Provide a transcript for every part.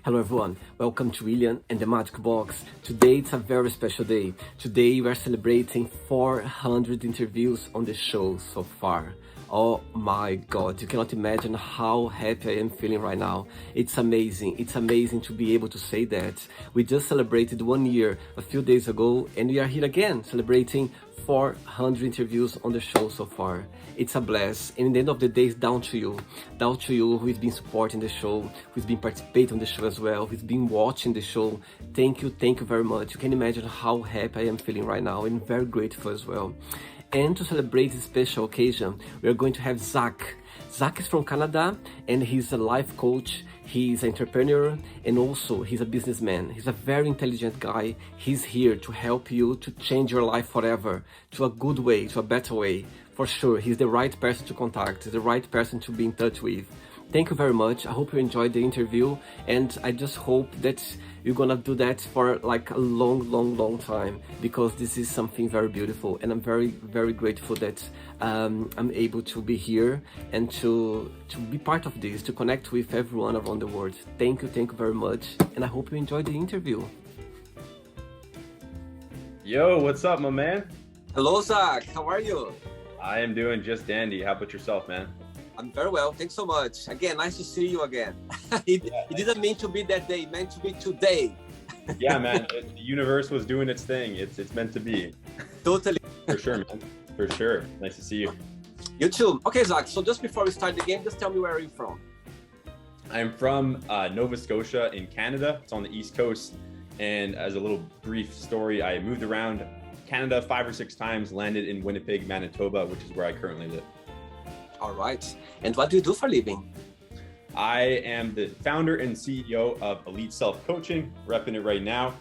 Hello everyone, welcome to William and the Magic Box. Today it's a very special day. Today we are celebrating 400 interviews on the show so far. Oh my God, you cannot imagine how happy I am feeling right now. It's amazing to be able to say that. We just celebrated 1 year a few days ago and we are here again celebrating 400 interviews on the show so far. It's a blast, and in the end of the day, it's down to you who's been supporting the show, who's been participating on the show as well, who's been watching the show. Thank you very much. You can imagine how happy I am feeling right now and very grateful as well. And to celebrate this special occasion, we are going to have Zach. Zach is from Canada and he's a life coach, he's an entrepreneur, and also he's a businessman. He's a very intelligent guy. He's here to help you to change your life forever, to a good way, to a better way. For sure, he's the right person to contact, the right person to be in touch with. Thank you very much. I hope you enjoyed the interview, and I just hope that you're gonna do that for like a long time, because this is something very beautiful, and I'm very grateful that I'm able to be here and to be part of this, to connect with everyone around the world. Thank you very much, and I hope you enjoyed the interview. Yo, what's up, my man? Hello, Zach. How are you? I am doing just dandy. How about yourself, man? I'm very well, thanks so much. Again, nice to see you again. It didn't mean to be that day, it meant to be today. Yeah, man, the universe was doing its thing. It's meant to be. Totally. For sure, man. For sure. Nice to see you. You too. Okay, Zach, so just before we start the game, just tell me where are you from? I'm from Nova Scotia in Canada. It's on the East Coast. And as a little brief story, I moved around Canada 5 or 6 times, landed in Winnipeg, Manitoba, which is where I currently live. All right. And what do you do for a living? I am the founder and CEO of Elite Self Coaching, repping it right now.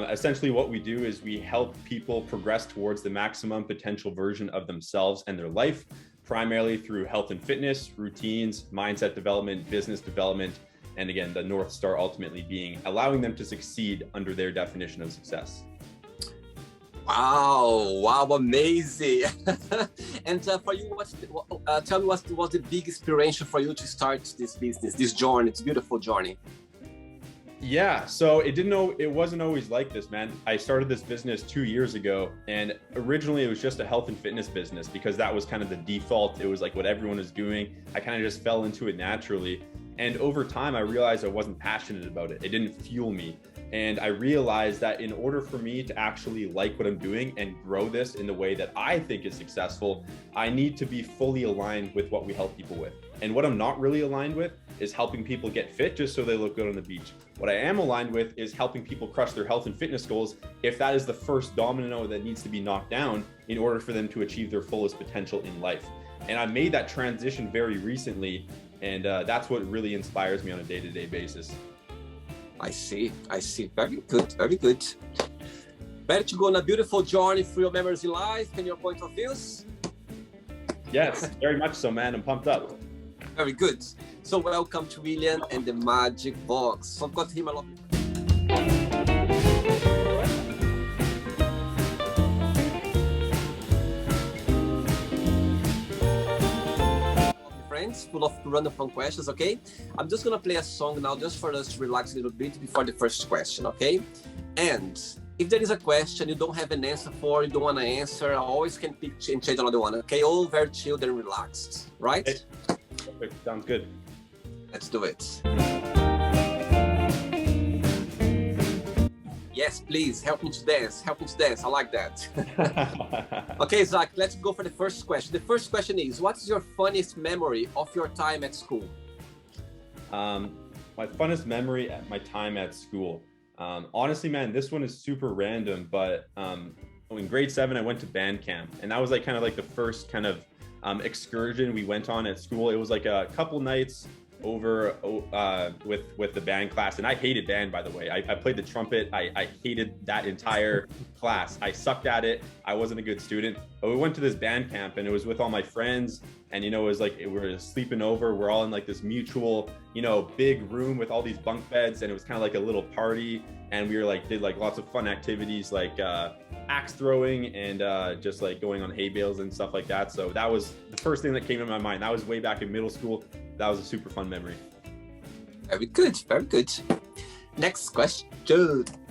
Essentially what we do is we help people progress towards the maximum potential version of themselves and their life, primarily through health and fitness, routines, mindset development, business development, and again, the North Star ultimately being allowing them to succeed under their definition of success. Wow, amazing. And for you, tell me what was the big inspiration for you to start this business, this journey, this beautiful journey? Yeah, so it wasn't always like this, man. I started this business 2 years ago, and originally it was just a health and fitness business because that was kind of the default. It was like what everyone was doing. I kind of just fell into it naturally. And over time, I realized I wasn't passionate about it. It didn't fuel me. And I realized that in order for me to actually like what I'm doing and grow this in the way that I think is successful, I need to be fully aligned with what we help people with. And what I'm not really aligned with is helping people get fit just so they look good on the beach. What I am aligned with is helping people crush their health and fitness goals if that is the first domino that needs to be knocked down in order for them to achieve their fullest potential in life. And I made that transition very recently, and that's what really inspires me on a day-to-day basis. I see. Very good. Ready to go on a beautiful journey through your memories in life and your point of views? Yes, very much so, man. I'm pumped up. Very good. So welcome to William and the Magic Box. So I've got him a lot. Full of random fun questions, okay? I'm just gonna play a song now just for us to relax a little bit before the first question, okay? And if there is a question you don't have an answer for, you don't want to answer, I always can pick and change another one, okay? All very chilled and relaxed, right? Okay. Perfect. Sounds good. Let's do it. Yes, please, help me to dance. I like that. Okay, Zach, let's go for the first question. The first question is, what's your funniest memory of your time at school? My funnest memory at my time at school. Honestly, man, this one is super random, but in grade 7, I went to band camp, and that was like kind of like the first kind of excursion we went on at school. It was like a couple nights over with the band class, and I hated band, by the way. I played the trumpet. I hated that entire class. I sucked at it. I wasn't a good student, but we went to this band camp, and it was with all my friends, and it was like we were sleeping over. We're all in like this mutual big room with all these bunk beds, and it was kind of like a little party, and we were like did like lots of fun activities like axe throwing and just like going on hay bales and stuff like that. So that was the first thing that came to my mind. That was way back in middle school. That was a super fun memory. Very good. Next question.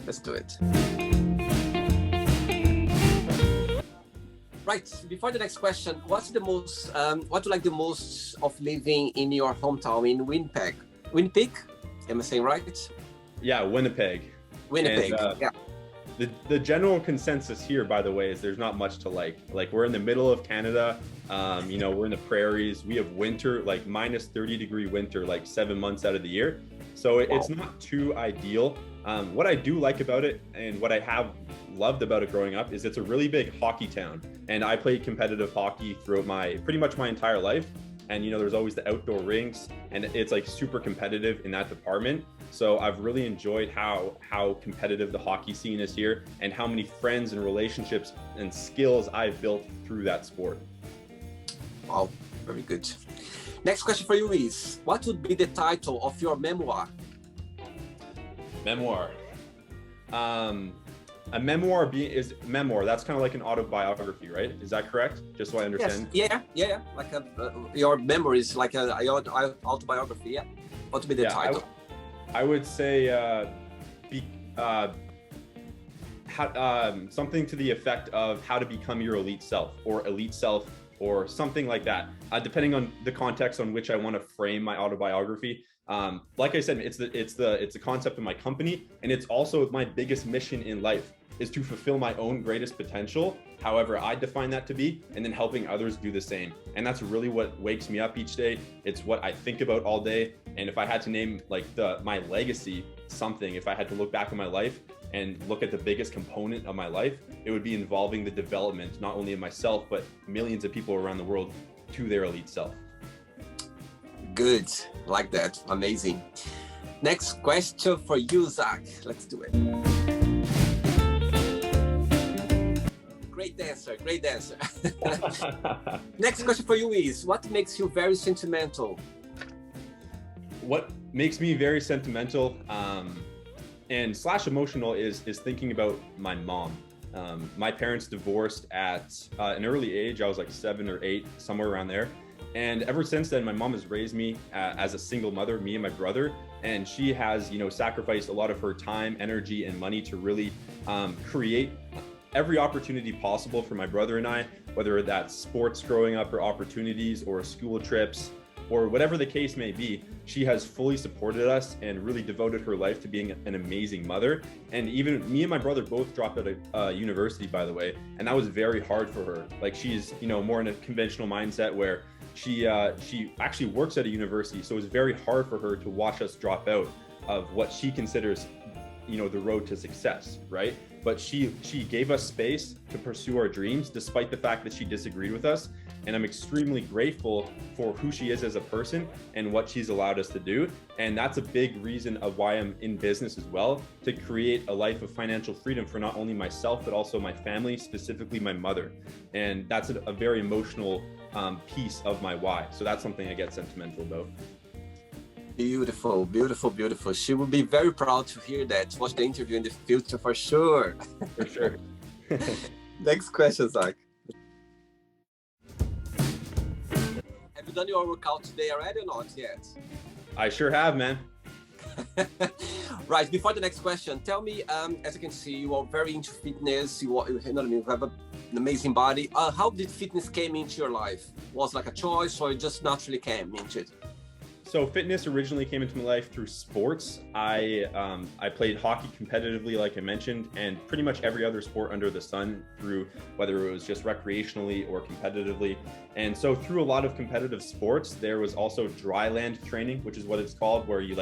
Let's do it. Right, before the next question, what do you like the most of living in your hometown in Winnipeg? Winnipeg? Am I saying right? Yeah, Winnipeg. Winnipeg, And, yeah. The general consensus here, by the way, is there's not much to like. Like, we're in the middle of Canada. We're in the prairies. We have winter, like minus 30-degree winter, like 7 months out of the year. So it's not too ideal. What I do like about it, and what I have loved about it growing up, is it's a really big hockey town. And I played competitive hockey throughout pretty much my entire life. And there's always the outdoor rinks, and it's like super competitive in that department. So I've really enjoyed how competitive the hockey scene is here, and how many friends and relationships and skills I've built through that sport. Wow, very good. Next question for you is, what would be the title of your memoir? Memoir. A memoir is memoir. That's kind of like an autobiography, right? Is that correct? Just so I understand. Yes. Yeah. Like your memory is like your autobiography. Yeah. What would be the title? I would say something to the effect of how to become your elite self, or something like that, depending on the context on which I want to frame my autobiography. Like I said, it's the concept of my company, and it's also my biggest mission in life, is to fulfill my own greatest potential, however I define that to be, and then helping others do the same. And that's really what wakes me up each day. It's what I think about all day. And if I had to name like my legacy something, if I had to look back on my life and look at the biggest component of my life, it would be involving the development, not only of myself, but millions of people around the world to their elite self. Good, like that, amazing. Next question for you, Zach. Let's do it. Great dancer. Next question for you is, what makes you very sentimental? What makes me very sentimental and / emotional is thinking about my mom. My parents divorced at an early age. I was like 7 or 8, somewhere around there. And ever since then, my mom has raised me as a single mother, me and my brother. And she has, sacrificed a lot of her time, energy, and money to really create every opportunity possible for my brother and I, whether that's sports growing up or opportunities or school trips or whatever the case may be. She has fully supported us and really devoted her life to being an amazing mother. And even me and my brother both dropped out of university, by the way. And that was very hard for her. Like, she's, more in a conventional mindset where she actually works at a university. So it was very hard for her to watch us drop out of what she considers, the road to success, right? But she gave us space to pursue our dreams, despite the fact that she disagreed with us. And I'm extremely grateful for who she is as a person and what she's allowed us to do. And that's a big reason of why I'm in business as well, to create a life of financial freedom for not only myself, but also my family, specifically my mother. And that's a very emotional piece of my why. So that's something I get sentimental about. Beautiful. She will be very proud to hear that. Watch the interview in the future for sure. For sure. Next question, Zach. Have you done your workout today already or not yet? I sure have, man. Right, before the next question, tell me, as I can see, you are very into fitness, you have an amazing body. How did fitness came into your life? Was like a choice, or it just naturally came into it? So fitness originally came into my life through sports. I played hockey competitively, like I mentioned, and pretty much every other sport under the sun, through whether it was just recreationally or competitively. And so through a lot of competitive sports, there was also dry land training, which is what it's called, where you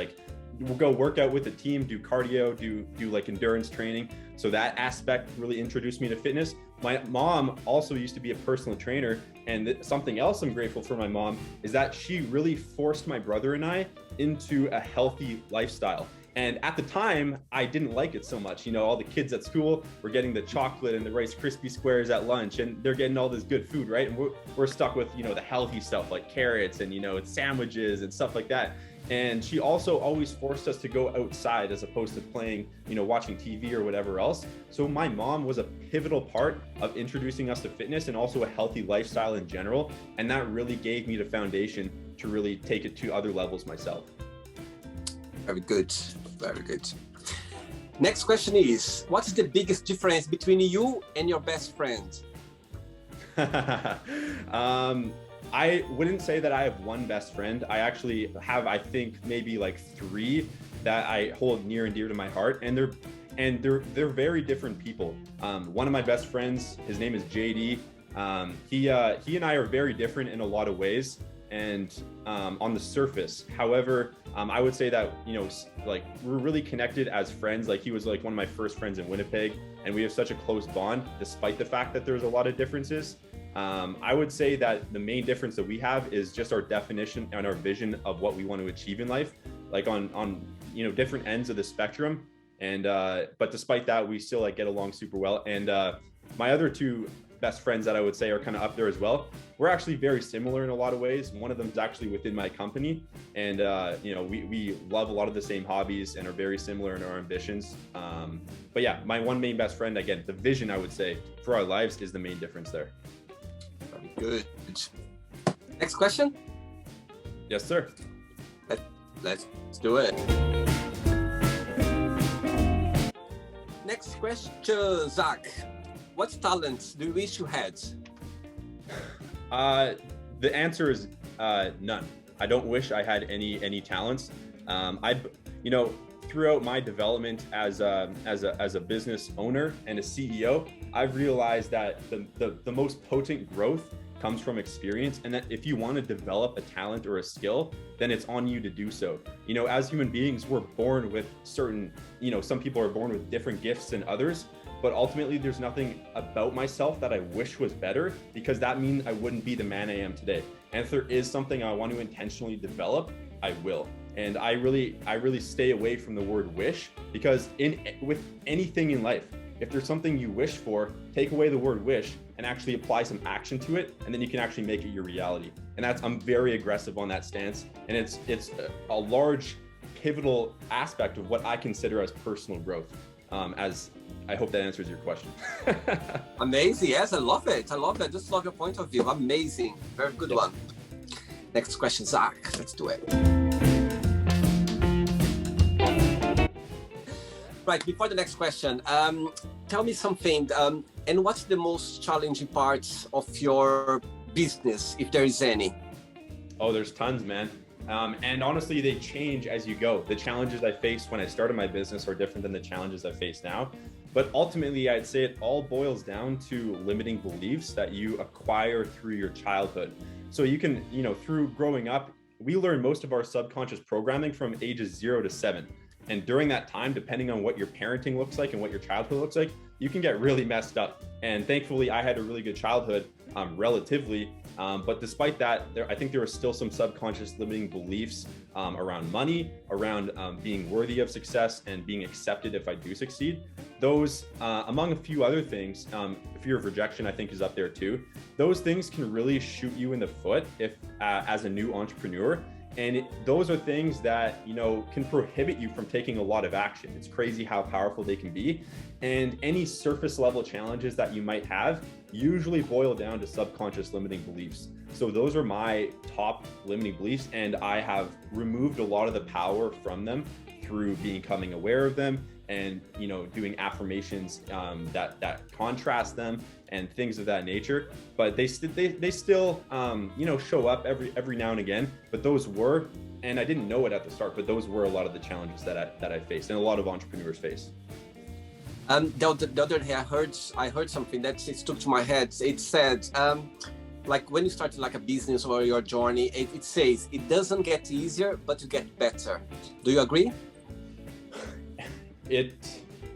go work out with the team, do cardio, do like endurance training. So that aspect really introduced me to fitness. My mom also used to be a personal trainer, and something else I'm grateful for my mom is that she really forced my brother and I into a healthy lifestyle. And at the time, I didn't like it so much. All the kids at school were getting the chocolate and the Rice Krispie squares at lunch, and they're getting all this good food, right? And we're stuck with, the healthy stuff like carrots and, sandwiches and stuff like that. And she also always forced us to go outside as opposed to playing, watching TV or whatever else. So my mom was a pivotal part of introducing us to fitness and also a healthy lifestyle in general. And that really gave me the foundation to really take it to other levels myself. Very good. Very good. Next question is, what's the biggest difference between you and your best friend? I wouldn't say that I have one best friend. I actually have, I think, maybe like three that I hold near and dear to my heart, and they're very different people. One of my best friends, his name is JD. He and I are very different in a lot of ways, and on the surface. However, I would say that, you know, like, we're really connected as friends. Like, he was like one of my first friends in Winnipeg, and we have such a close bond, despite the fact that there's a lot of differences. I would say that the main difference that we have is just our definition and our vision of what we want to achieve in life, like on you know, different ends of the spectrum. And but despite that, we still like get along super well. And my other two best friends that I would say are kind of up there as well. We're actually very similar in a lot of ways. One of them is actually within my company, and you know, we love a lot of the same hobbies and are very similar in our ambitions. But yeah, my one main best friend, again, the vision, I would say, for our lives is the main difference there. Good. Next question. Yes, sir. Let's do it. Next question, Zach. What talents do you wish you had? The answer is none. I don't wish I had any talents. You know, throughout my development as a business owner and a CEO, I've realized that the most potent growth comes from experience, and that if you want to develop a talent or a skill, then it's on you to do so. You know, as human beings, we're born with certain, you know, some people are born with different gifts than others, but ultimately there's nothing about myself that I wish was better, because that means I wouldn't be the man I am today. And if there is something I want to intentionally develop, I will. And I really stay away from the word wish, because with anything in life, if there's something you wish for, take away the word wish and actually apply some action to it, and then you can actually make it your reality. And I'm very aggressive on that stance, and it's a large pivotal aspect of what I consider as personal growth. As I hope that answers your question. Amazing. Yes, I love it. I love that. Just love your point of view. Amazing. Very good one. Next question, Zach. Let's do it. Right, before the next question, tell me something, and what's the most challenging parts of your business, if there is any? Oh, there's tons, man. And honestly, they change as you go. The challenges I faced when I started my business are different than the challenges I face now. But ultimately, I'd say it all boils down to limiting beliefs that you acquire through your childhood. So you can, you know, through growing up, we learn most of our subconscious programming from ages 0 to 7. And during that time, depending on what your parenting looks like and what your childhood looks like, you can get really messed up. And thankfully, I had a really good childhood, relatively. But despite that, I think there are still some subconscious limiting beliefs around money, around being worthy of success and being accepted if I do succeed. Those, among a few other things, fear of rejection, I think, is up there too. Those things can really shoot you in the foot if, as a new entrepreneur. And those are things that, you know, can prohibit you from taking a lot of action. It's crazy how powerful they can be. And any surface level challenges that you might have usually boil down to subconscious limiting beliefs. So those are my top limiting beliefs, and I have removed a lot of the power from them through becoming aware of them and, you know, doing affirmations that contrast them and things of that nature. But they still you know, show up every now and again. But those were, and I didn't know it at the start, but those were a lot of the challenges that I faced, and a lot of entrepreneurs face. The other day, I heard something that stuck to my head. It said, like, when you start like a business or your journey, it says it doesn't get easier, but you get better. Do you agree?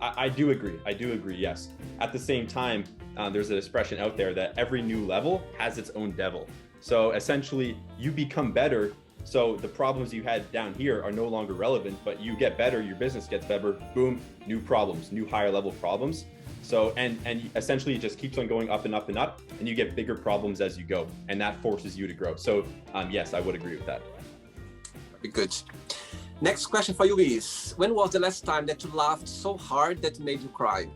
I do agree. I do agree. Yes. At the same time, there's an expression out there that every new level has its own devil. So essentially, you become better. So the problems you had down here are no longer relevant, but you get better, your business gets better, boom, new problems, new higher level problems. So, and essentially it just keeps on going up and up and up, and you get bigger problems as you go, and that forces you to grow. So yes, I would agree with that. Very good. Next question for you is, when was the last time that you laughed so hard that made you cry?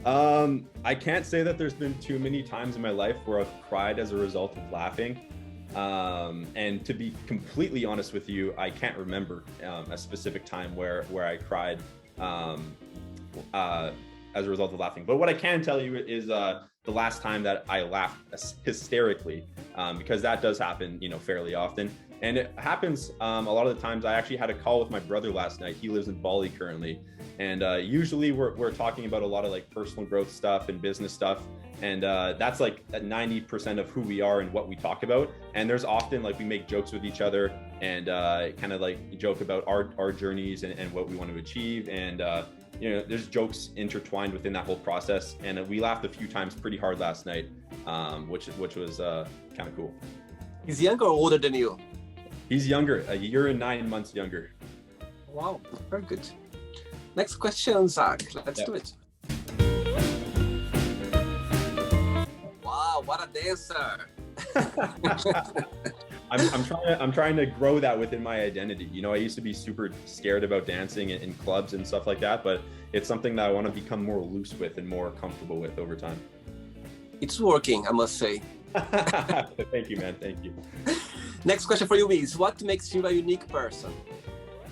I can't say that there's been too many times in my life where I've cried as a result of laughing. And to be completely honest with you, I can't remember a specific time where I cried as a result of laughing. But what I can tell you is the last time that I laughed hysterically, because that does happen, fairly often. And it happens a lot of the times. I actually had a call with my brother last night. He lives in Bali currently. And usually we're talking about a lot of like personal growth stuff and business stuff. And that's like 90% of who we are and what we talk about. And there's often like we make jokes with each other and kind of like joke about our journeys and what we want to achieve. And there's jokes intertwined within that whole process. And we laughed a few times pretty hard last night, which was kind of cool. He's younger or older than you? He's younger, a year and 9 months younger. Wow, very good. Next question, Zach. Let's do it. Wow, what a dancer! I'm trying to grow that within my identity. I used to be super scared about dancing in clubs and stuff like that, but it's something that I want to become more loose with and more comfortable with over time. It's working, I must say. Thank you, man. Thank you. Next question for you is, what makes you a unique person?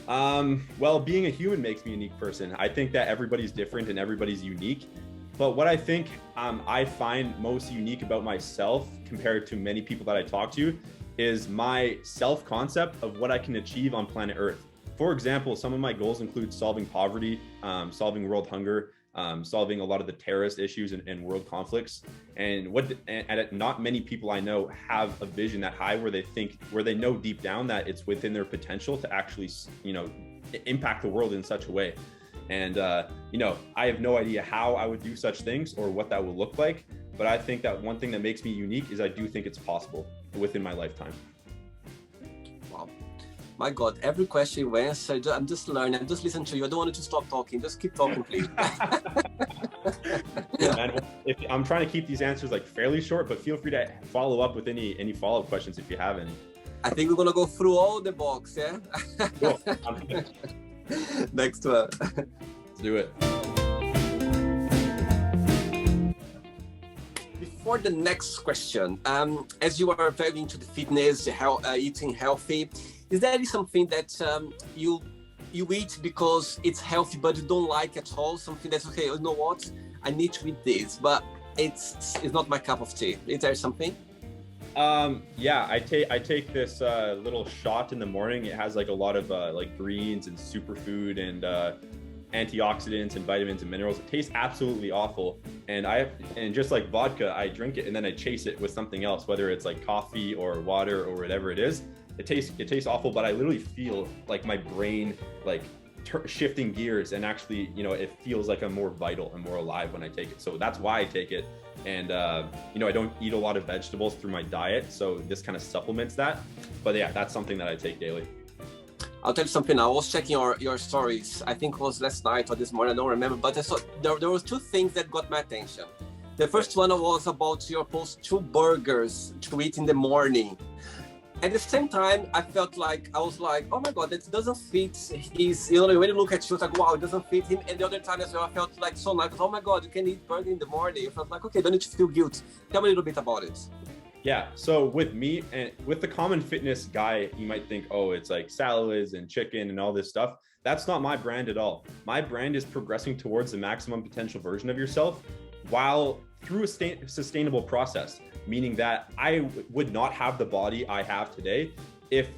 Well, being a human makes me a unique person. I think that everybody's different and everybody's unique. But what I think I find most unique about myself compared to many people that I talk to is my self-concept of what I can achieve on planet Earth. For example, some of my goals include solving poverty, solving world hunger, solving a lot of the terrorist issues and world conflicts. And not many people I know have a vision that high where they know deep down that it's within their potential to actually, impact the world in such a way. And, I have no idea how I would do such things or what that will look like. But I think that one thing that makes me unique is I do think it's possible within my lifetime. Wow. My God, every question you answer, I'm just learning, I'm just listening to you. I don't want you to stop talking. Just keep talking, please. Yeah, man. I'm trying to keep these answers like fairly short, but feel free to follow up with any follow-up questions if you have any. I think we're going to go through all the box, yeah? Cool. Next one. Let's do it. For the next question, as you are very into the fitness, eating healthy, is there something that you eat because it's healthy but you don't like at all? Something that's okay, you know what? I need to eat this, but it's not my cup of tea. Is there something? Yeah, I take this little shot in the morning. It has like a lot of like greens and superfood and antioxidants and vitamins and minerals. It tastes absolutely awful. And just like vodka, I drink it and then I chase it with something else, whether it's like coffee or water or whatever it is. It tastes awful, but I literally feel like my brain like shifting gears, and actually, it feels like I'm more vital and more alive when I take it. So that's why I take it. And I don't eat a lot of vegetables through my diet, so this kind of supplements that. But yeah, that's something that I take daily. I'll tell you something. I was checking your stories. I think it was last night or this morning. I don't remember. But I saw there was two things that got my attention. The first one was about your post 2 burgers to eat in the morning. At the same time, I was like, oh my God, that doesn't fit his, when you look at you, it's like, wow, it doesn't fit him. And the other time as well, I felt like so nice. Oh my God, you can eat burger in the morning. I felt like, okay, don't need to feel guilt. Tell me a little bit about it. Yeah, so with me and with the common fitness guy, you might think, oh, it's like salads and chicken and all this stuff. That's not my brand at all. My brand is progressing towards the maximum potential version of yourself while through a sustainable process, meaning that I would not have the body I have today if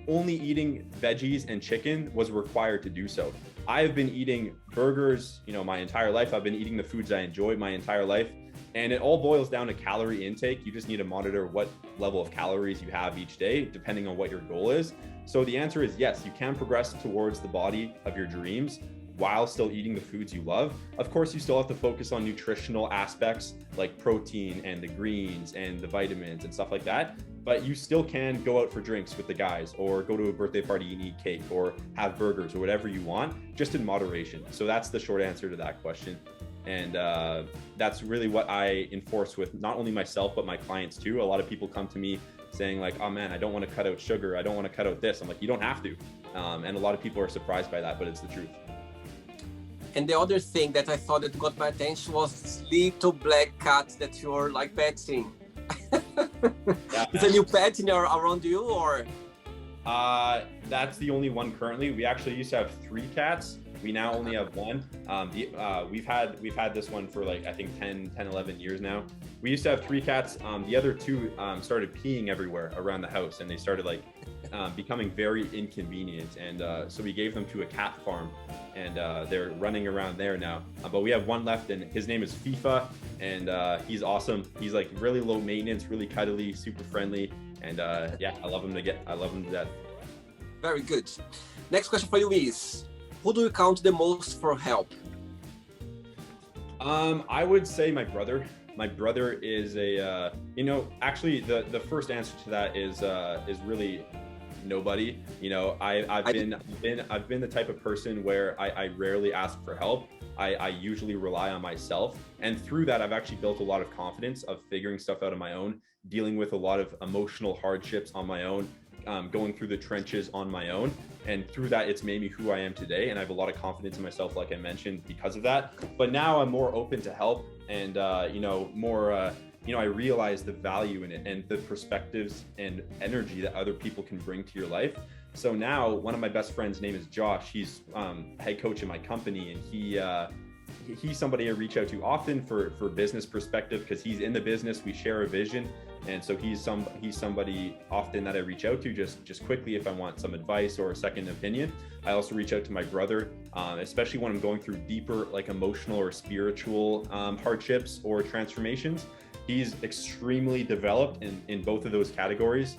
only eating veggies and chicken was required to do so. I have been eating burgers, my entire life. I've been eating the foods I enjoy my entire life. And it all boils down to calorie intake. You just need to monitor what level of calories you have each day, depending on what your goal is. So the answer is yes, you can progress towards the body of your dreams while still eating the foods you love. Of course, you still have to focus on nutritional aspects like protein and the greens and the vitamins and stuff like that. But you still can go out for drinks with the guys, or go to a birthday party and eat cake, or have burgers or whatever you want, just in moderation. So that's the short answer to that question. And that's really what I enforce with not only myself, but my clients too. A lot of people come to me saying like, oh man, I don't want to cut out sugar. I don't want to cut out this. I'm like, you don't have to. And a lot of people are surprised by that, but it's the truth. And the other thing that I thought that got my attention was this little black cat that you're like petting. Yeah, Is a new pet around you, or? that's the only one currently. We actually used to have 3 cats. We now only have 1. We've had this one for like, I think 10, 11 years now. We used to have 3 cats. The other 2 started peeing everywhere around the house, and they started like becoming very inconvenient. And so we gave them to a cat farm, and they're running around there now. But we have 1 left, and his name is FIFA, and he's awesome. He's like really low maintenance, really cuddly, super friendly. And yeah, I love him to death. Very good. Next question for you is, who do you count the most for help? I would say my brother. My brother is actually the first answer to that is really nobody. I've been the type of person where I rarely ask for help. I usually rely on myself, and through that I've actually built a lot of confidence of figuring stuff out on my own, dealing with a lot of emotional hardships on my own, going through the trenches on my own. And through that, it's made me who I am today. And I have a lot of confidence in myself, like I mentioned, because of that. But now I'm more open to help, and I realize the value in it and the perspectives and energy that other people can bring to your life. So now one of my best friends' name is Josh. He's head coach in my company, and he's somebody I reach out to often for business perspective, because he's in the business. We share a vision. And so he's somebody often that I reach out to just quickly if I want some advice or a second opinion. I also reach out to my brother, especially when I'm going through deeper, like emotional or spiritual hardships or transformations. He's extremely developed in both of those categories.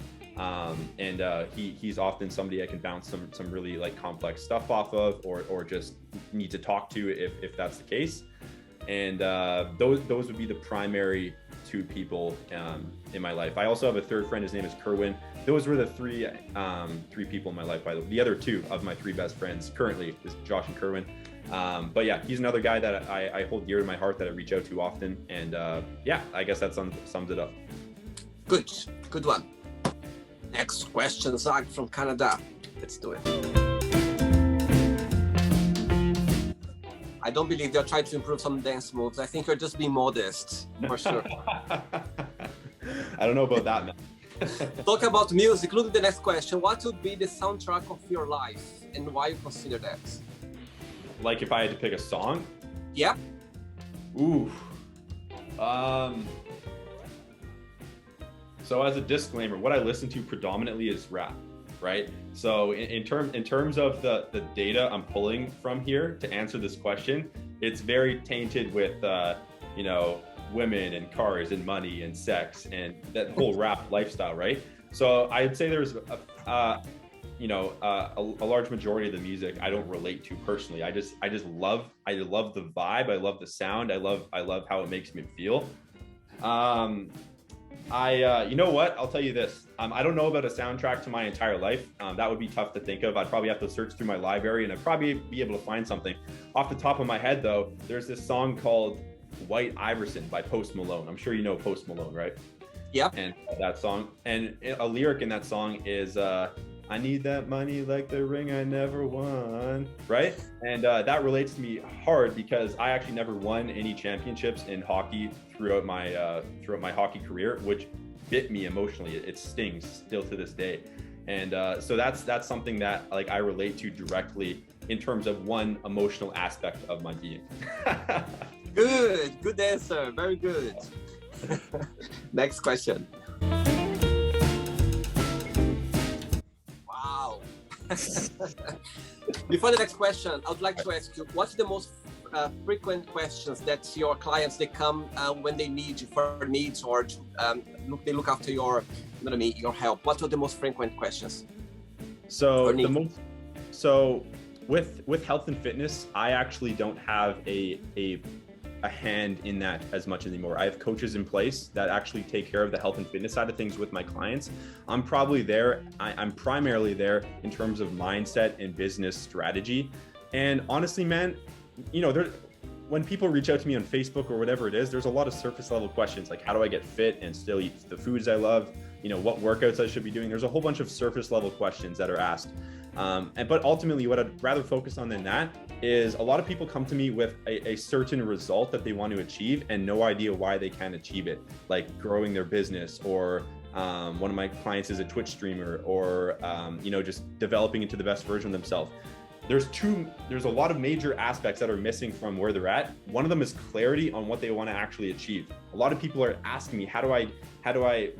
He's often somebody I can bounce some really like complex stuff off of, or just need to talk to if that's the case. And those would be the primary 2 people in my life. I also have a 3rd friend. His name is Kerwin. Those were the 3 people in my life. By the other 2 of my 3 best friends currently is Josh and Kerwin. But yeah, he's another guy that I hold dear to my heart, that I reach out to often. And yeah, I guess that sums it up. Good one. Next question, Zach from Canada. Let's do it. I don't believe they're trying to improve some dance moves. I think you're just being modest, for sure. I don't know about that, man. Talk about music. Look at the next question. What would be the soundtrack of your life, and why you consider that? Like if I had to pick a song? Yep. Ooh. So as a disclaimer, what I listen to predominantly is rap, right? So in terms of the data I'm pulling from here to answer this question, it's very tainted with women and cars and money and sex and that whole rap lifestyle, right? So I'd say there's a large majority of the music I don't relate to personally. I love the vibe. I love the sound. I love how it makes me feel. You know what? I'll tell you this. I don't know about a soundtrack to my entire life. That would be tough to think of. I'd probably have to search through my library, and I'd probably be able to find something. Off the top of my head, though, there's this song called White Iverson by Post Malone. I'm sure you know Post Malone, right? Yeah. And that song, and a lyric in that song is, I need that money like the ring I never won, right? And that relates to me hard because I actually never won any championships in hockey throughout my hockey career, which bit me emotionally. It stings still to this day. And so that's something that like I relate to directly in terms of one emotional aspect of my being. Good answer. Very good. Next question. Wow. Before the next question, I would like to ask you, what's the most frequent questions that your clients, they come when they need you for needs or they look after your help? What are the most frequent questions? So with health and fitness, I actually don't have a hand in that as much anymore. I have coaches in place that actually take care of the health and fitness side of things with my clients. I'm primarily there in terms of mindset and business strategy. And honestly, man, when people reach out to me on Facebook or whatever it is, there's a lot of surface level questions like, how do I get fit and still eat the foods I love? what workouts I should be doing. There's a whole bunch of surface level questions that are asked. But ultimately what I'd rather focus on than that is a lot of people come to me with a certain result that they want to achieve and no idea why they can't achieve it, like growing their business, or one of my clients is a Twitch streamer, or just developing into the best version of themselves. There's a lot of major aspects that are missing from where they're at. One of them is clarity on what they want to actually achieve. A lot of people are asking me,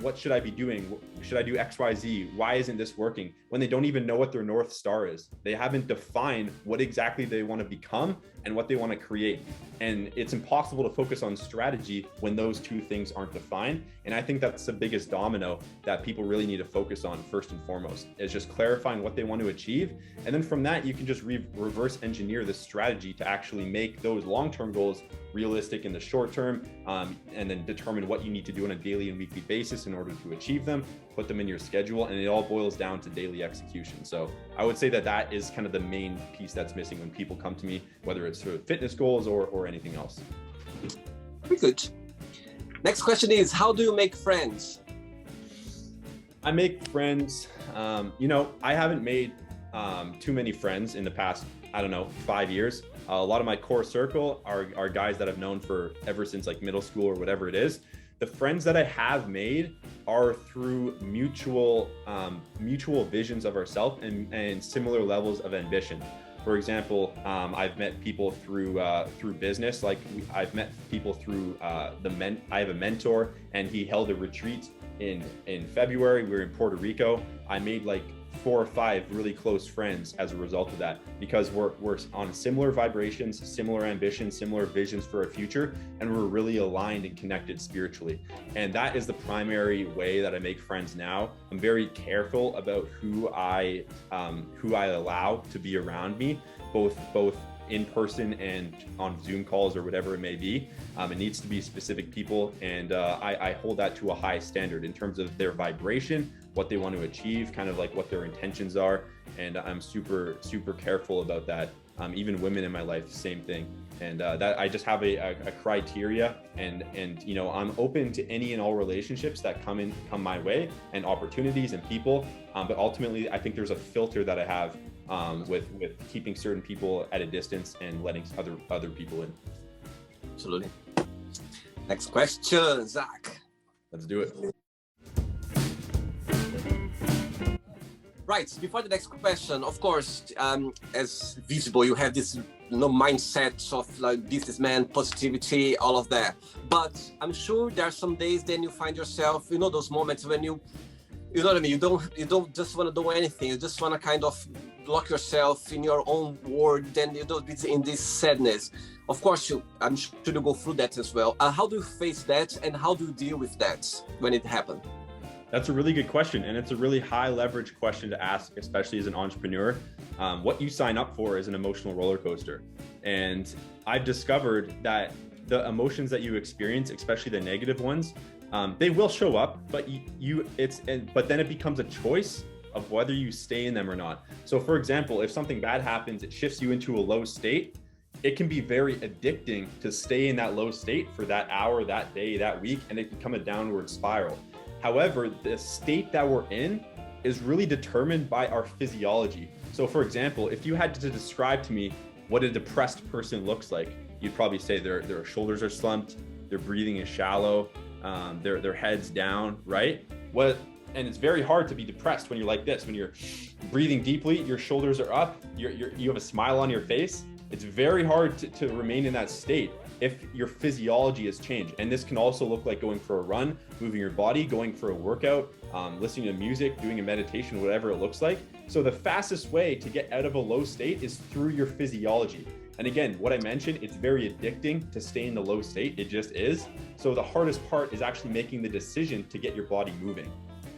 what should I be doing? Should I do X, Y, Z? Why isn't this working? When they don't even know what their North Star is. They haven't defined what exactly they want to become and what they want to create. And it's impossible to focus on strategy when those two things aren't defined. And I think that's the biggest domino that people really need to focus on first and foremost, is just clarifying what they want to achieve. And then from that, you can just reverse engineer the strategy to actually make those long-term goals realistic in the short term, and then determine what you need to do on a daily and weekly basis in order to achieve them, put them in your schedule, and it all boils down to daily execution. So I would say that is kind of the main piece that's missing when people come to me, whether it's for fitness goals or anything else. Very good. Next question is, how do you make friends? I make friends, I haven't made too many friends in the past, 5 years. A lot of my core circle are guys that I've known for ever since like middle school or whatever it is. The friends that I have made are through mutual visions of ourselves and similar levels of ambition. For example, I've met people through business. Like I've met people through I have a mentor, and he held a retreat in February. We were in Puerto Rico. I made like 4 or 5 really close friends as a result of that, because we're on similar vibrations, similar ambitions, similar visions for our future, and we're really aligned and connected spiritually. And that is the primary way that I make friends now. I'm very careful about who I allow to be around me, both in person and on Zoom calls or whatever it may be. It needs to be specific people, and I hold that to a high standard in terms of their vibration, what they want to achieve, kind of like what their intentions are. And I'm super, super careful about that. Even women in my life, same thing. And that I just have a criteria, and I'm open to any and all relationships that come my way, and opportunities and people. But ultimately, I think there's a filter that I have with keeping certain people at a distance and letting other people in. Absolutely. Next question, Zach. Let's do it. Right, before the next question, of course, as visible, you have this mindset of like businessman, positivity, all of that. But I'm sure there are some days then you find yourself, those moments when you know what I mean, you don't just want to do anything. You just want to kind of lock yourself in your own world, then it's in this sadness. Of course, I'm sure you go through that as well. How do you face that, and how do you deal with that when it happens? That's a really good question, and it's a really high leverage question to ask, especially as an entrepreneur. What you sign up for is an emotional roller coaster, and I've discovered that the emotions that you experience, especially the negative ones, they will show up, but but then it becomes a choice of whether you stay in them or not. So, for example, if something bad happens, it shifts you into a low state. It can be very addicting to stay in that low state for that hour, that day, that week, and it can become a downward spiral. However, the state that we're in is really determined by our physiology. So for example, if you had to describe to me what a depressed person looks like, you'd probably say their shoulders are slumped, their breathing is shallow, their head's down, right? And it's very hard to be depressed when you're like this, when you're breathing deeply, your shoulders are up, you have a smile on your face. It's very hard to remain in that state if your physiology has changed. And this can also look like going for a run, moving your body, going for a workout, listening to music, doing a meditation, whatever it looks like. So the fastest way to get out of a low state is through your physiology. And again, what I mentioned, it's very addicting to stay in the low state. It just is. So the hardest part is actually making the decision to get your body moving.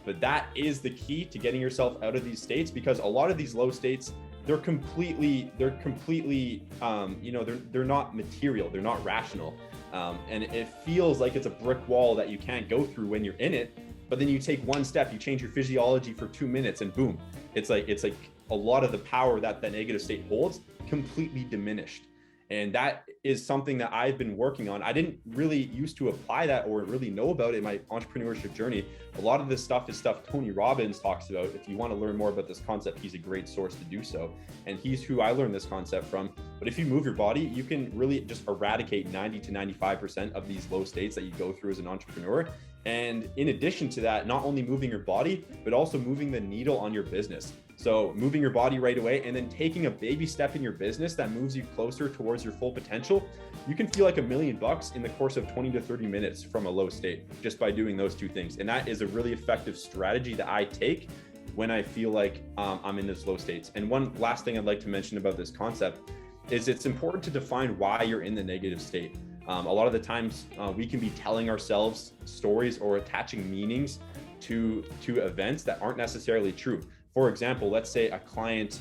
But that is the key to getting yourself out of these states, because a lot of these low states, they're completely, they're not material, they're not rational. And it feels like it's a brick wall that you can't go through when you're in it. But then you take one step, you change your physiology for 2 minutes, and boom, it's like a lot of the power that negative state holds completely diminished. And that is something that I've been working on. I didn't really used to apply that or really know about it in my entrepreneurship journey. A lot of this stuff is stuff Tony Robbins talks about. If you want to learn more about this concept, he's a great source to do so. And he's who I learned this concept from. But if you move your body, you can really just eradicate 90 to 95% of these low states that you go through as an entrepreneur. And in addition to that, not only moving your body, but also moving the needle on your business. So moving your body right away and then taking a baby step in your business that moves you closer towards your full potential, you can feel like $1 million in the course of 20 to 30 minutes from a low state just by doing those two things. And that is a really effective strategy that I take when I feel like I'm in this low states. And one last thing I'd like to mention about this concept is it's important to define why you're in the negative state. A lot of the times we can be telling ourselves stories or attaching meanings to events that aren't necessarily true. For example, let's say a client,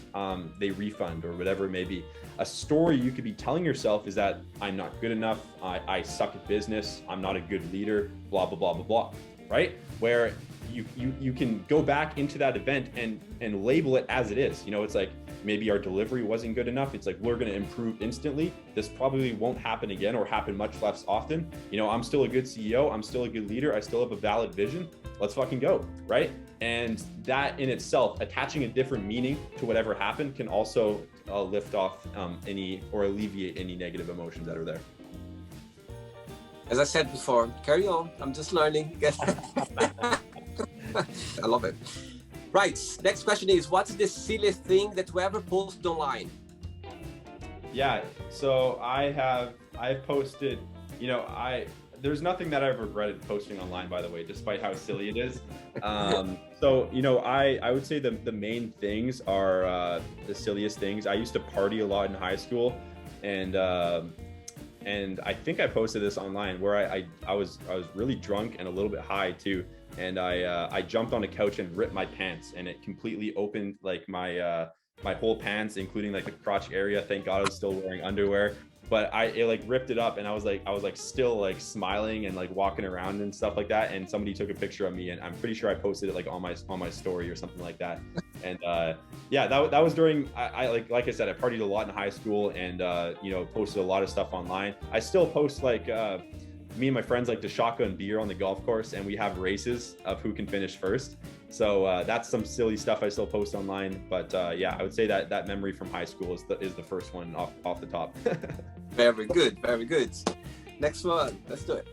they refund or whatever it may be. A story you could be telling yourself is that I'm not good enough, I suck at business, I'm not a good leader, blah, blah, blah, blah, blah, right? Where you can go back into that event and label it as it is. You know, it's like, maybe our delivery wasn't good enough. It's like, we're going to improve instantly. This probably won't happen again or happen much less often. You know, I'm still a good CEO. I'm still a good leader. I still have a valid vision. Let's fucking go. Right. And that in itself, attaching a different meaning to whatever happened can also lift off any or alleviate any negative emotions that are there. As I said before, carry on. I'm just learning. I love it. Right, next question is, what's the silliest thing that you ever posted online? Yeah, so I've posted, you know, there's nothing that I've regretted posting online, by the way, despite how silly it is. So, you know, I would say the main things are the silliest things. I used to party a lot in high school, and I think I posted this online where I was really drunk and a little bit high too. And I jumped on a couch and ripped my pants, and it completely opened like my whole pants, including like the crotch area. Thank God I was still wearing underwear, but it like ripped it up, and I was like still like smiling and like walking around and stuff like that. And somebody took a picture of me, and I'm pretty sure I posted it like on my story or something like that. And yeah, that was during I like I said, I partied a lot in high school, and you know, posted a lot of stuff online. I still post like me and my friends like to shotgun beer on the golf course, and we have races of who can finish first. So that's some silly stuff I still post online. But yeah, I would say that memory from high school is the first one off the top. Very good, very good. Next one, let's do it.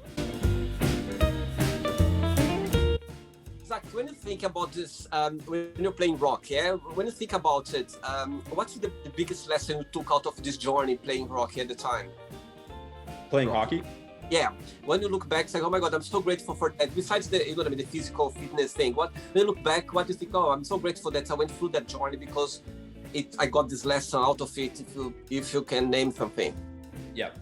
Zach, when you think about this, when you're playing rock, yeah, when you think about it, what's the biggest lesson you took out of this journey playing rock at the time? Playing hockey? Yeah, when you look back, it's like, oh my God, I'm so grateful for that. Besides the, you know, the physical fitness thing, when you look back, what do you think? Oh, I'm so grateful that I went through that journey because I got this lesson out of it. If you can name something. Yeah.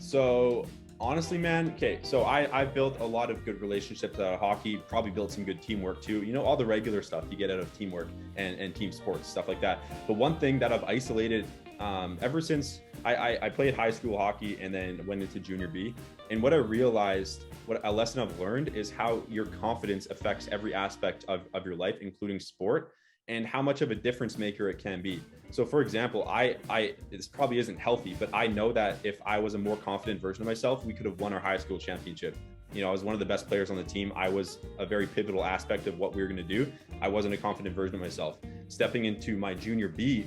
So honestly, man, okay. So I've built a lot of good relationships out of hockey. Probably built some good teamwork too. You know, all the regular stuff you get out of teamwork and team sports, stuff like that. But one thing that I've isolated ever since I played high school hockey and then went into junior B. And what I realized, what a lesson I've learned is how your confidence affects every aspect of your life, including sport, and how much of a difference maker it can be. So for example, this probably isn't healthy, but I know that if I was a more confident version of myself, we could have won our high school championship. You know, I was one of the best players on the team. I was a very pivotal aspect of what we were going to do. I wasn't a confident version of myself. Stepping into my junior B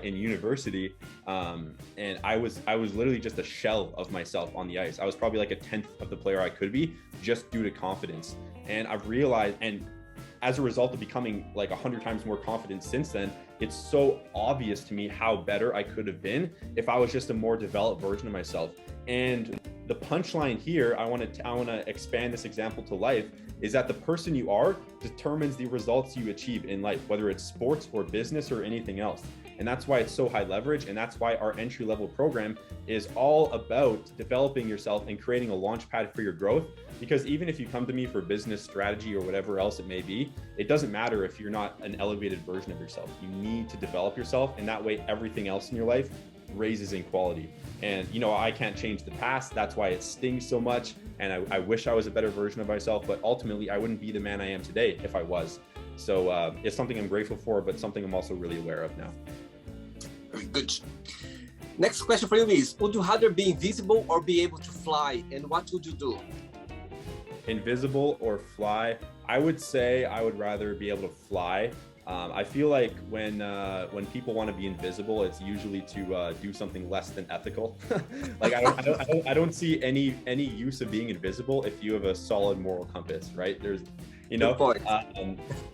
in university, and I was literally just a shell of myself on the ice. I was probably like a 10th of the player I could be, just due to confidence. And I've realized, and as a result of becoming like 100 times more confident since then, it's so obvious to me how better I could have been if I was just a more developed version of myself. And the punchline here, I want to expand this example to life, is that the person you are determines the results you achieve in life, whether it's sports or business or anything else. And that's why it's so high leverage. And that's why our entry-level program is all about developing yourself and creating a launch pad for your growth. Because even if you come to me for business strategy or whatever else it may be, it doesn't matter if you're not an elevated version of yourself. You need to develop yourself, and that way everything else in your life raises in quality. And you know, I can't change the past. That's why it stings so much. And I wish I was a better version of myself, but ultimately I wouldn't be the man I am today if I was. So it's something I'm grateful for, but something I'm also really aware of now. Very good. Next question for you is, would you rather be invisible or be able to fly? And what would you do? Invisible or fly? I would say I would rather be able to fly. I feel like when people want to be invisible, it's usually to do something less than ethical. Like I don't see any use of being invisible if you have a solid moral compass, right? There's, you know.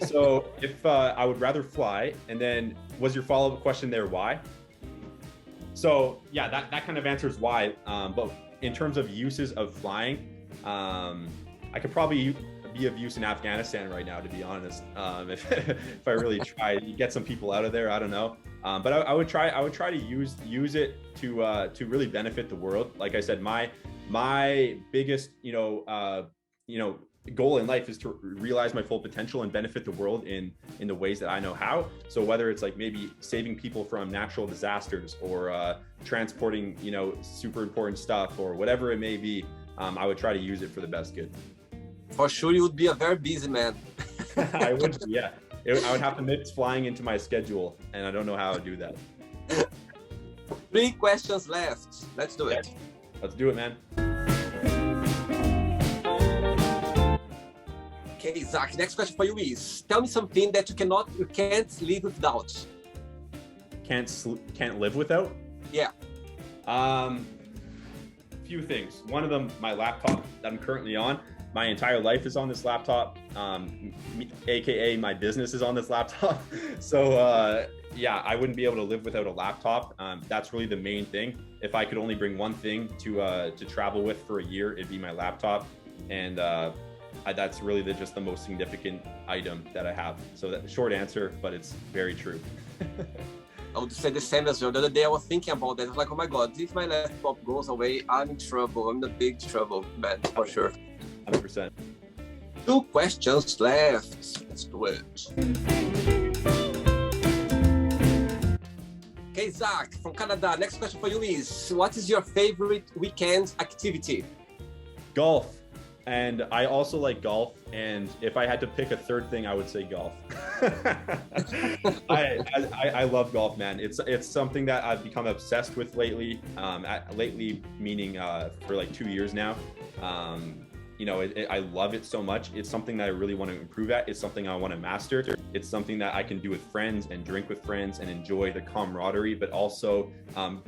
So if I would rather fly, and then was your follow-up question there why? So yeah, that kind of answers why. But in terms of uses of flying, I could probably be of use in Afghanistan right now, to be honest. If I really try, you get some people out of there. I don't know, but I would try to use it to really benefit the world. Like I said, my biggest goal in life is to realize my full potential and benefit the world in the ways that I know how. So whether it's like maybe saving people from natural disasters or transporting super important stuff or whatever it may be, I would try to use it for the best good. For sure, you would be a very busy man. I would, yeah. I would have to mix flying into my schedule, and I don't know how I would do that. 3 questions left. Let's do it. Let's do it, man. Okay, Zach, next question for you is, tell me something that you can't live without. Can't live without? Yeah. Few things. One of them, my laptop that I'm currently on. My entire life is on this laptop, aka my business is on this laptop. So yeah, I wouldn't be able to live without a laptop. That's really the main thing. If I could only bring one thing to travel with for a year, it'd be my laptop, and that's really just the most significant item that I have. So that short answer, but it's very true. I would say the same as well. The other day I was thinking about that. I was like, oh my God, if my laptop goes away, I'm in trouble. I'm in a big trouble, man, for sure. 100%. 2 questions left. Let's do it. Okay, Zach, from Canada. Next question for you is, what is your favorite weekend activity? Golf. And I also like golf. And if I had to pick a third thing, I would say golf. I love golf, man. It's something that I've become obsessed with lately. Lately meaning for like 2 years now. I love it so much. It's something that I really want to improve at. It's something I want to master. It's something that I can do with friends and drink with friends and enjoy the camaraderie, but also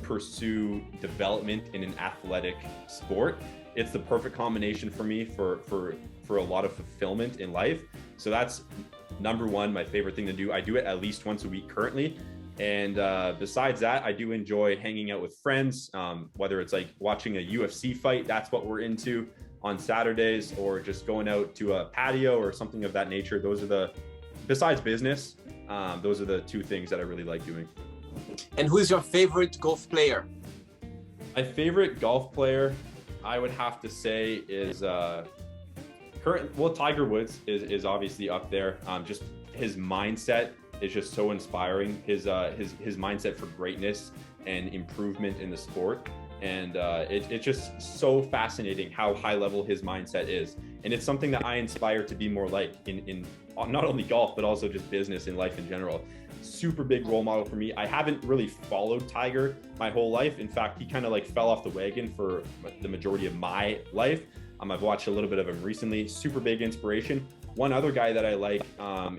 pursue development in an athletic sport. It's the perfect combination for me for a lot of fulfillment in life. So that's number one, my favorite thing to do. I do it at least once a week currently. And besides that, I do enjoy hanging out with friends, whether it's like watching a UFC fight, that's what we're into on Saturdays, or just going out to a patio or something of that nature. Besides business, those are the 2 things that I really like doing. And who is your favorite golf player? My favorite golf player, I would have to say is Tiger Woods is obviously up there. Just his mindset is just so inspiring. His mindset for greatness and improvement in the sport. And it's just so fascinating how high level his mindset is. And it's something that I inspire to be more like in not only golf, but also just business and life in general. Super big role model for me. I haven't really followed Tiger my whole life. In fact, he kind of like fell off the wagon for the majority of my life. I've watched a little bit of him recently. Super big inspiration. One other guy that I like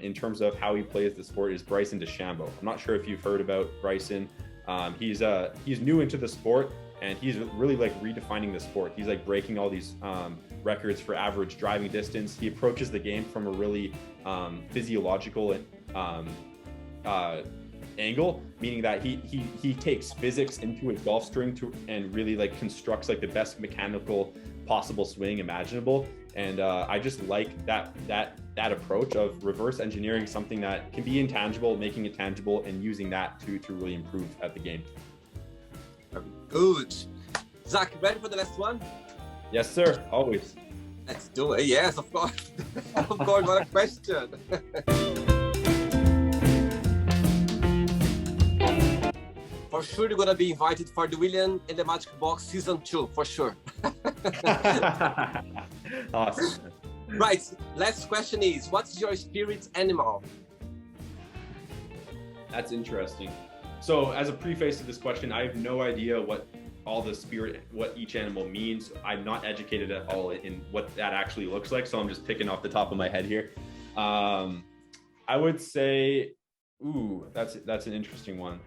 in terms of how he plays the sport is Bryson DeChambeau. I'm not sure if you've heard about Bryson. He's new into the sport, and he's really like redefining the sport. He's like breaking all these records for average driving distance. He approaches the game from a really physiological angle, meaning that he takes physics into his golf string and really like constructs like the best mechanical possible swing imaginable. And I just like that approach of reverse engineering something that can be intangible, making it tangible, and using that to really improve at the game. Good. Zach, ready for the last one? Yes, sir. Always. Let's do it. Yes, of course. Of course, what a question. For sure, you're gonna be invited for the William and the Magic Box Season 2, for sure. Awesome. Right, last question is, what's your spirit animal? That's interesting. So as a preface to this question, I have no idea what each animal means. I'm not educated at all in what that actually looks like. So I'm just picking off the top of my head here. I would say, that's an interesting one.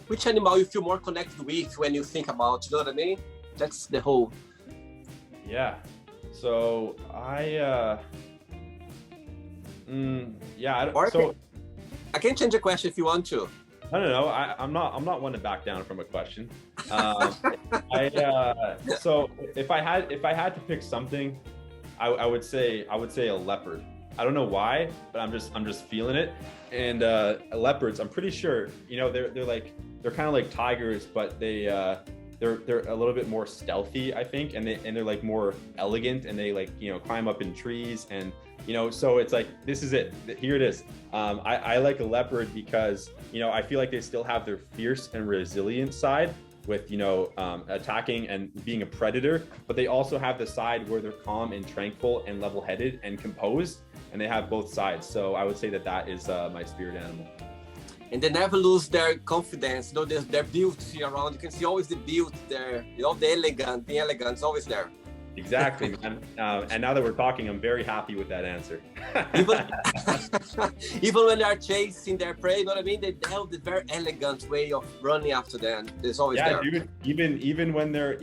Which animal you feel more connected with when you think about, you know what I mean? That's the whole. Yeah. So I can change the question if you want to. I don't know. I'm not one to back down from a question. So if I had to pick something, I would say a leopard. I don't know why, but I'm just feeling it. And leopards, I'm pretty sure, they're kind of like tigers, but they're a little bit more stealthy, I think, and they're like more elegant, and they climb up in trees, and so it's like, this is it. Here it is. I like a leopard because I feel like they still have their fierce and resilient side with attacking and being a predator, but they also have the side where they're calm and tranquil and level-headed and composed, and they have both sides. So I would say that is my spirit animal. And they never lose their confidence. Their beauty around. You can see always the beauty there. The elegance is always there. Exactly, man. And now that we're talking, I'm very happy with that answer. Even when they are chasing their prey, you know what I mean? They have the very elegant way of running after them. There's always there. Dude, even when they're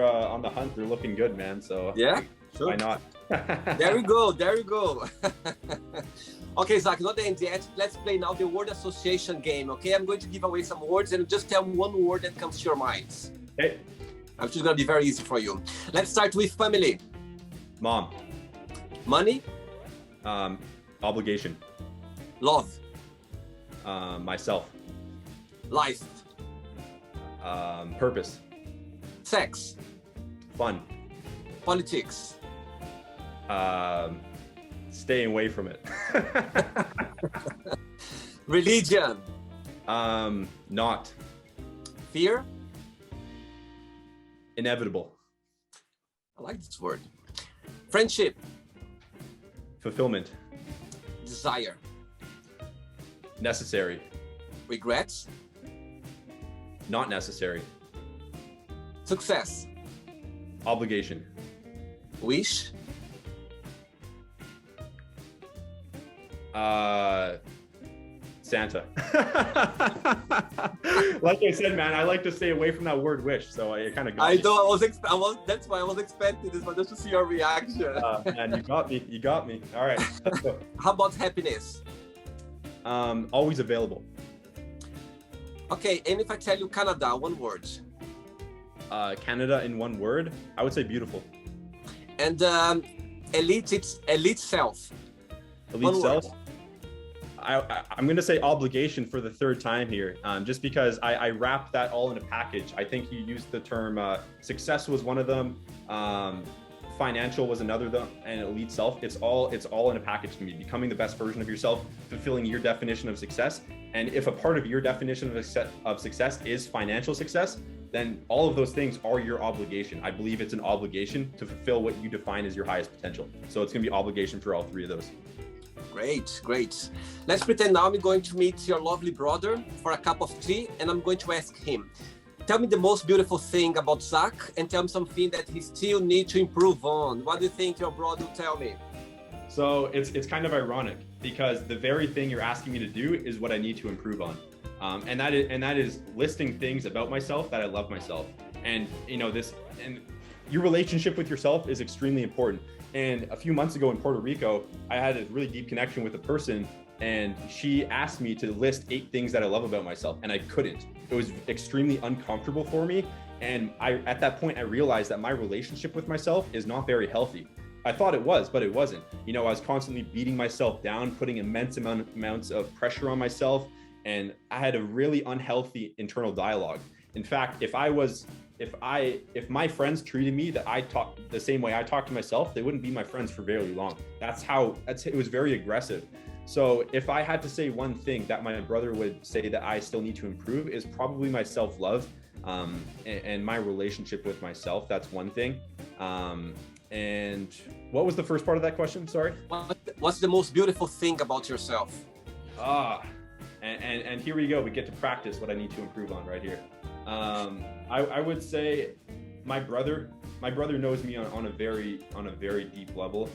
on the hunt, they're looking good, man. So yeah, sure. Why not? There we go. Okay, Zach, not the end yet. Let's play now the word association game, okay? I'm going to give away some words and just tell me one word that comes to your mind. Okay. I'm just gonna be very easy for you. Let's start with family. Mom. Money. Obligation. Love. Myself. Life. Purpose. Sex. Fun. Politics. Staying away from it. Religion. Not. Fear. Inevitable. I like this word. Friendship. Fulfillment. Desire. Necessary. Regrets. Not necessary. Success. Obligation. Wish. Santa. Like I said, man, I like to stay away from that word wish, so I kind of got I know. That's why I was expecting this, but just to see your reaction. Man, you got me. All right, let's go. How about happiness? Always available. Okay, and if I tell you Canada, one word. Canada in one word, I would say beautiful. And elite, it's elite self. Elite self. I'm going to say obligation for the third time here, just because I wrapped that all in a package. I think you used the term success was one of them, financial was another of them, and elite self. It's all in a package to me. Becoming the best version of yourself, fulfilling your definition of success. And if a part of your definition of success is financial success, then all of those things are your obligation. I believe it's an obligation to fulfill what you define as your highest potential. So it's going to be obligation for all three of those. Great. Let's pretend now I'm going to meet your lovely brother for a cup of tea, and I'm going to ask him, tell me the most beautiful thing about Zach, and tell me something that he still needs to improve on. What do you think your brother will tell me? So it's kind of ironic, because the very thing you're asking me to do is what I need to improve on. And that is listing things about myself that I love myself. And your relationship with yourself is extremely important. And a few months ago in Puerto Rico, I had a really deep connection with a person, and she asked me to list 8 things that I love about myself, and I couldn't. It was extremely uncomfortable for me. And at that point, I realized that my relationship with myself is not very healthy. I thought it was, but it wasn't. I was constantly beating myself down, putting immense amounts of pressure on myself, and I had a really unhealthy internal dialogue. In fact, if my friends treated me the same way I talk to myself, they wouldn't be my friends for very long. It was very aggressive. So if I had to say one thing that my brother would say that I still need to improve, is probably my self-love, and my relationship with myself. That's one thing. And what was the first part of that question? Sorry. What's the most beautiful thing about yourself? And here we go. We get to practice what I need to improve on right here. I would say my brother knows me on a very deep level.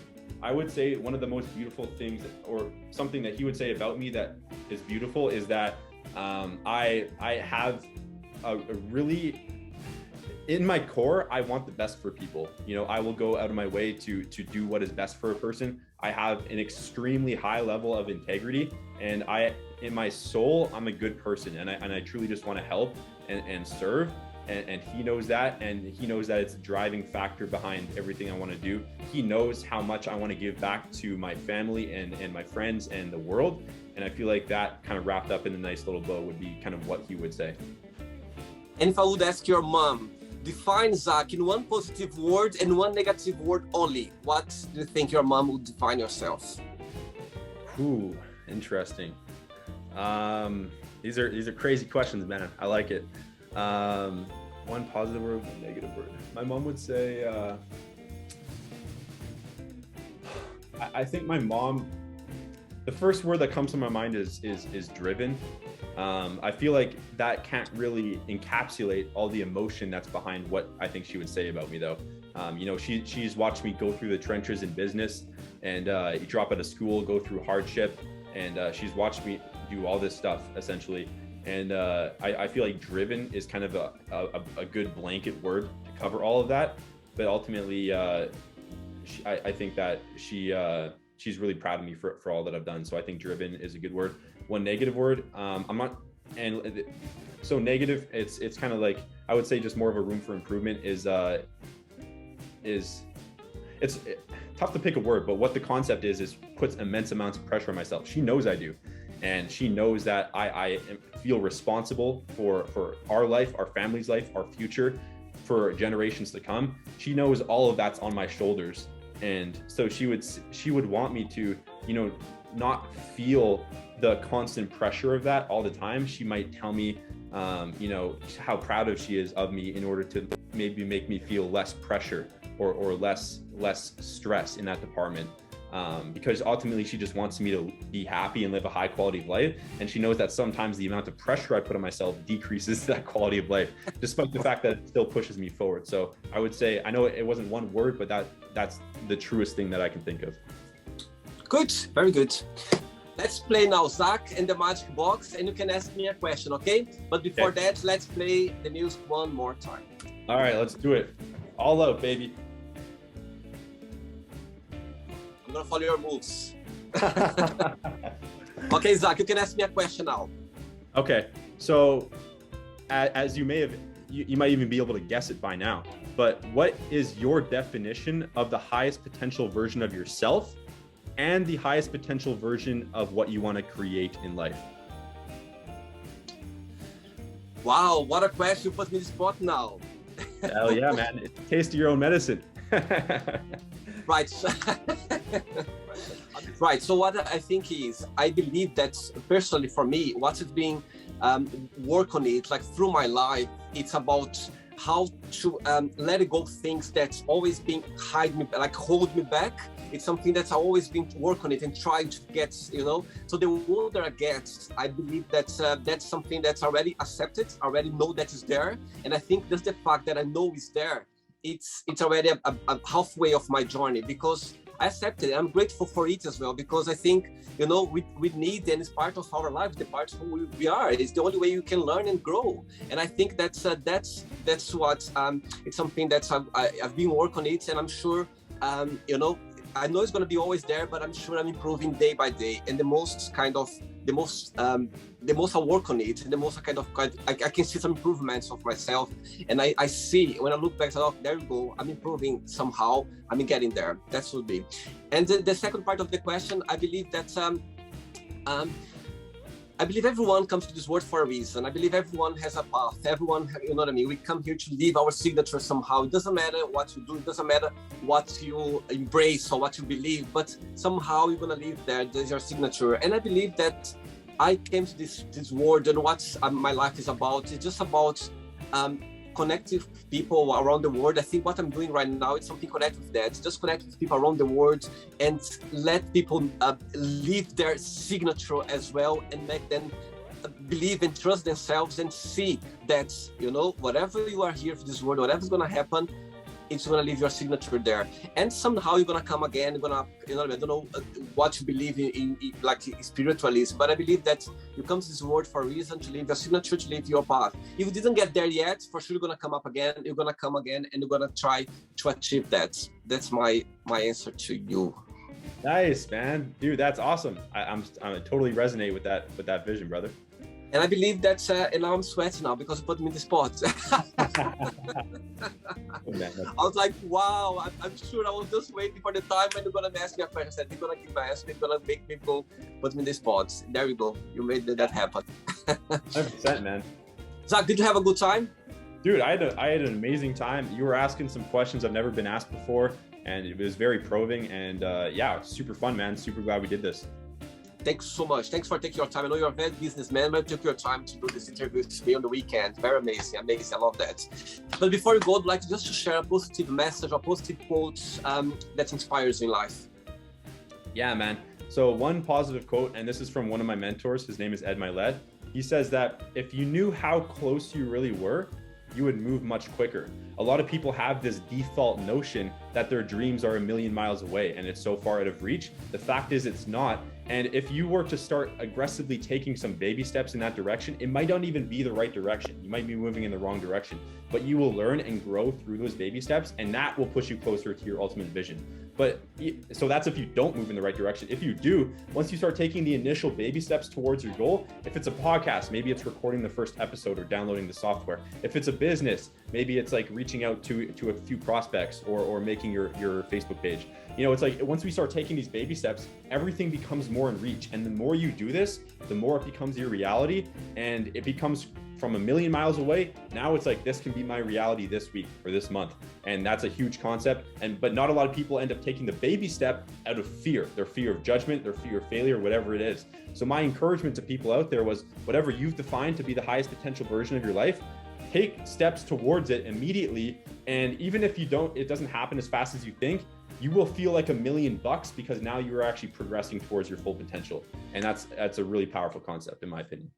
I would say one of the most beautiful things, or something that he would say about me that is beautiful, is that I have a really, in my core, I want the best for people. You know, I will go out of my way to do what is best for a person. I have an extremely high level of integrity, and in my soul, I'm a good person, and I truly just want to help and serve. And he knows that, and he knows that it's a driving factor behind everything I want to do. He knows how much I want to give back to my family and my friends and the world. And I feel like that kind of wrapped up in a nice little bow would be kind of what he would say. And if I would ask your mom, define Zach in one positive word and one negative word only, what do you think your mom would define yourself? Ooh, interesting. These are crazy questions, man. I like it. One positive word, one negative word. My mom would say, I think my mom, the first word that comes to my mind is driven. I feel like that can't really encapsulate all the emotion that's behind what I think she would say about me, though. You know, she's watched me go through the trenches in business, and you drop out of school, go through hardship, and she's watched me do all this stuff essentially. And I feel like driven is kind of a good blanket word to cover all of that. But ultimately, I think that she's really proud of me for all that I've done. So I think driven is a good word. One negative word, I'm not, and so negative, it's kind of like, I would say just more of a room for improvement is it's tough to pick a word, but what the concept is puts immense amounts of pressure on myself. She knows I do. And she knows that I feel responsible for our life, our family's life, our future, for generations to come. She knows all of that's on my shoulders. And so she would want me to, you know, not feel the constant pressure of that all the time. She might tell me, you know, how proud she is of me in order to maybe make me feel less pressure or less stress in that department. Because ultimately she just wants me to be happy and live a high quality of life. And she knows that sometimes the amount of pressure I put on myself decreases that quality of life, despite the fact that it still pushes me forward. So I would say, I know it wasn't one word, but that's the truest thing that I can think of. Good, very good. Let's play now, Zach, and the magic box, and you can ask me a question, okay? But before that, let's play the music one more time. All right, let's do it. All out, baby. I'm gonna follow your moves. Okay, Zach, you can ask me a question now. Okay, so as you might even be able to guess it by now, but what is your definition of the highest potential version of yourself and the highest potential version of what you want to create in life? Wow, what a question. You put me in the spot now. Hell yeah, man. It's a taste of your own medicine. Right. Right. So what I think is, I believe that personally for me, what's it being work on it, like through my life, it's about how to let go of things that's always been hold me back. It's something that's always been to work on it and trying to get, you know. So the older I get, I believe that's something that's already accepted, already know that is there. And I think just the fact that I know is there, it's already a halfway of my journey, because I accept it. I'm grateful for it as well, because I think, you know, we need, and it's part of our life, the part of who we are. It's the only way you can learn and grow. And I think that's what it's something that I've been working on it, and I'm sure, you know, I know it's going to be always there, but I'm sure I'm improving day by day. And the most I work on it, and the most I can see some improvements of myself. And I see, when I look back, oh, there you go, I'm improving somehow. I'm getting there. That would be. And the second part of the question, I believe that I believe everyone comes to this world for a reason. I believe everyone has a path. Everyone, you know what I mean? We come here to leave our signature somehow. It doesn't matter what you do. It doesn't matter what you embrace or what you believe, but somehow you're going to leave there. There's your signature. And I believe that I came to this world, and what my life is about. It's just about connecting with people around the world. I think what I'm doing right now is something connected with that. Just connect with people around the world and let people leave their signature as well, and make them believe and trust themselves and see that, you know, whatever you are here for this world, whatever's going to happen, it's going to leave your signature there. And somehow you're going to come again, you're going to, you know, I don't know what you believe in like spiritualism, but I believe that you come to this world for a reason, to leave your signature, to leave your path. If you didn't get there yet, for sure you're going to come up again, you're going to come again, and you're going to try to achieve that. That's my answer to you. Nice, man. Dude, that's awesome. I totally resonate with that vision, brother. And I believe that, and now I'm sweating now because you put me in the spot. I was like, wow, I'm sure I was just waiting for the time when you're going to ask me a question. I said, you're going to keep my answer, you're going to make me go put me in the spot. There we go. You made that happen. 100%, man. Zach, did you have a good time? Dude, I had an amazing time. You were asking some questions I've never been asked before, and it was very probing. And yeah, super fun, man. Super glad we did this. Thanks so much. Thanks for taking your time. I know you're a very businessman, but you took your time to do this interview with me on the weekend. Very amazing, amazing. I love that. But before you go, I'd like to share a positive message, a positive quote that inspires you in life. Yeah, man. So one positive quote, and this is from one of my mentors. His name is Ed Milet. He says that if you knew how close you really were, you would move much quicker. A lot of people have this default notion that their dreams are a million miles away and it's so far out of reach. The fact is it's not. And if you were to start aggressively taking some baby steps in that direction, it might not even be the right direction. You might be moving in the wrong direction, but you will learn and grow through those baby steps, and that will push you closer to your ultimate vision. But so that's if you don't move in the right direction. If you do, once you start taking the initial baby steps towards your goal, if it's a podcast, maybe it's recording the first episode or downloading the software. If it's a business, maybe it's like reaching out to a few prospects or making your Facebook page. You know, it's like once we start taking these baby steps, everything becomes more in reach. And the more you do this, the more it becomes your reality, and it becomes from a million miles away. Now it's like, this can be my reality this week or this month. And that's a huge concept. But not a lot of people end up taking the baby step out of fear, their fear of judgment, their fear of failure, whatever it is. So my encouragement to people out there was, whatever you've defined to be the highest potential version of your life, take steps towards it immediately. And even if it doesn't happen as fast as you think, you will feel like $1 million because now you're actually progressing towards your full potential. And that's a really powerful concept, in my opinion.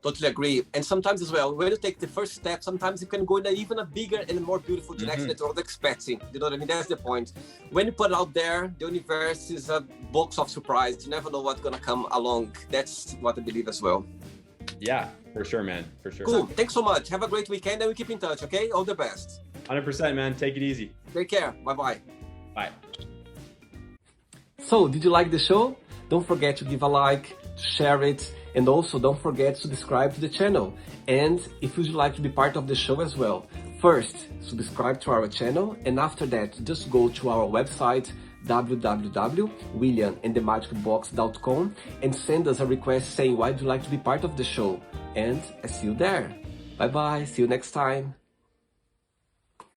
Totally agree. And sometimes as well, when you take the first step, sometimes you can go in even a bigger and more beautiful direction that you're not expecting. You know what I mean? That's the point. When you put it out there, the universe is a box of surprise. You never know what's going to come along. That's what I believe as well. Yeah, for sure, man. For sure. Cool. Thanks so much. Have a great weekend and we keep in touch, okay? All the best. 100%, man. Take it easy. Take care. Bye-bye. Bye. So, did you like the show? Don't forget to give a like, share it, and also don't forget to subscribe to the channel. And if you'd like to be part of the show as well, first, subscribe to our channel, and after that, just go to our website, www.williamandthemagicbox.com, and send us a request saying why you'd like to be part of the show. And I see you there. Bye bye, see you next time.